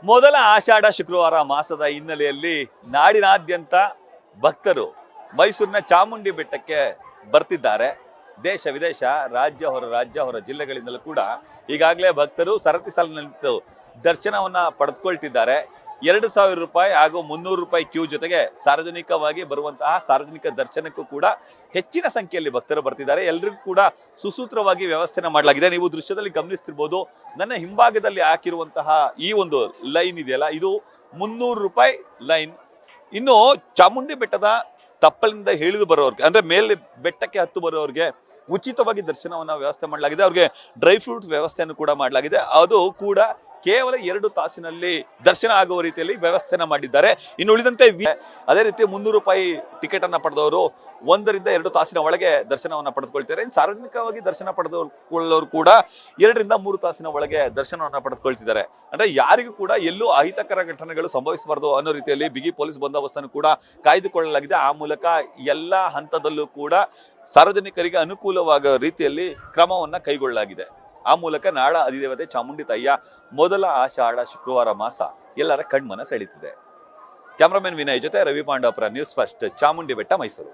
ಮೊದಲ ಆಷಾಢ ಶುಕ್ರವಾರ ಮಾಸದ ಹಿನ್ನೆಲೆಯಲ್ಲಿ ನಾಡಿನಾದ್ಯಂತ ಭಕ್ತರು ಮೈಸೂರಿನ ಚಾಮುಂಡಿ ಬೆಟ್ಟಕ್ಕೆ ಬರ್ತಿದ್ದಾರೆ. ದೇಶ ವಿದೇಶ, ರಾಜ್ಯ ಹೊರ ಜಿಲ್ಲೆಗಳಿಂದಲೂ ಕೂಡ ಈಗಾಗಲೇ ಭಕ್ತರು ಸರತಿ ಸಾಲಿನಲ್ಲಿ ದರ್ಶನವನ್ನ ಪಡೆದುಕೊಳ್ತಿದ್ದಾರೆ. 2,000 ರೂಪಾಯಿ ಹಾಗೂ 300 ರೂಪಾಯಿ ಕ್ಯೂ ಜೊತೆಗೆ ಸಾರ್ವಜನಿಕವಾಗಿ ಬರುವಂತಹ ಸಾರ್ವಜನಿಕ ದರ್ಶನಕ್ಕೂ ಕೂಡ ಹೆಚ್ಚಿನ ಸಂಖ್ಯೆಯಲ್ಲಿ ಭಕ್ತರು ಬರ್ತಿದ್ದಾರೆ. ಎಲ್ರಿಗೂ ಕೂಡ ಸುಸೂತ್ರವಾಗಿ ವ್ಯವಸ್ಥೆನ ಮಾಡಲಾಗಿದೆ. ನೀವು ದೃಶ್ಯದಲ್ಲಿ ಗಮನಿಸ್ತಿರ್ಬೋದು, ನನ್ನ ಹಿಂಭಾಗದಲ್ಲಿ ಹಾಕಿರುವಂತಹ ಈ ಒಂದು ಲೈನ್ ಇದೆಯಲ್ಲ, ಇದು 300 ರೂಪಾಯಿ ಲೈನ್. ಇನ್ನು ಚಾಮುಂಡಿ ಬೆಟ್ಟದ ತಪ್ಪಲಿಂದ ಇಳಿದು ಬರೋರ್ಗೆ, ಅಂದ್ರೆ ಮೇಲೆ ಬೆಟ್ಟಕ್ಕೆ ಹತ್ತು ಬರೋರ್ಗೆ ಉಚಿತವಾಗಿ ದರ್ಶನವನ್ನ ವ್ಯವಸ್ಥೆ ಮಾಡಲಾಗಿದೆ. ಅವ್ರಿಗೆ ಡ್ರೈ ಫ್ರೂಟ್ಸ್ ವ್ಯವಸ್ಥೆಯನ್ನು ಕೂಡ ಮಾಡಲಾಗಿದೆ. ಅದು ಕೂಡ ಕೇವಲ 2 ತಾಸಿನಲ್ಲಿ ದರ್ಶನ ಆಗುವ ರೀತಿಯಲ್ಲಿ ವ್ಯವಸ್ಥೆನ ಮಾಡಿದ್ದಾರೆ. ಇನ್ನು ಉಳಿದಂತೆ ಅದೇ ರೀತಿ 300 ರೂಪಾಯಿ ಟಿಕೆಟ್ ಅನ್ನ ಪಡೆದವರು 1 ರಿಂದ 2 ತಾಸಿನ ಒಳಗೆ ದರ್ಶನವನ್ನ ಪಡೆದುಕೊಳ್ತಾರೆ. ಇನ್ನು ಸಾರ್ವಜನಿಕವಾಗಿ ದರ್ಶನ ಪಡೆದುಕೊಳ್ಳೋರು ಕೂಡ 2 ರಿಂದ 3 ತಾಸಿನ ಒಳಗೆ ದರ್ಶನವನ್ನ ಪಡೆದುಕೊಳ್ತಿದ್ದಾರೆ. ಅಂದ್ರೆ ಯಾರಿಗೂ ಕೂಡ ಎಲ್ಲೂ ಅಹಿತಕರ ಘಟನೆಗಳು ಸಂಭವಿಸಬಾರದು ಅನ್ನೋ ರೀತಿಯಲ್ಲಿ ಬಿಗಿ ಪೊಲೀಸ್ ಬಂದೋಬಸ್ತನ್ನು ಕೂಡ ಕಾಯ್ದುಕೊಳ್ಳಲಾಗಿದೆ. ಆ ಮೂಲಕ ಎಲ್ಲ ಹಂತದಲ್ಲೂ ಕೂಡ ಸಾರ್ವಜನಿಕರಿಗೆ ಅನುಕೂಲವಾಗುವ ರೀತಿಯಲ್ಲಿ ಕ್ರಮವನ್ನ ಕೈಗೊಳ್ಳಲಾಗಿದೆ. ಆ ಮೂಲಕ ನಾಡ ಅಧಿದೇವತೆ ಚಾಮುಂಡಿ ತಾಯಿಯ ಮೊದಲ ಆಷಾಢ ಶುಕ್ರವಾರ ಮಾಸ ಎಲ್ಲರ ಕಣ್ಮನ ಸೆಳೀತಿದೆ. ಕ್ಯಾಮರಾಮನ್ ವಿನಯ್ ಜೊತೆ ರವಿ ಪಾಂಡವಪುರ, ನ್ಯೂಸ್ ಫಸ್ಟ್, ಚಾಮುಂಡಿ ಬೆಟ್ಟ, ಮೈಸೂರು.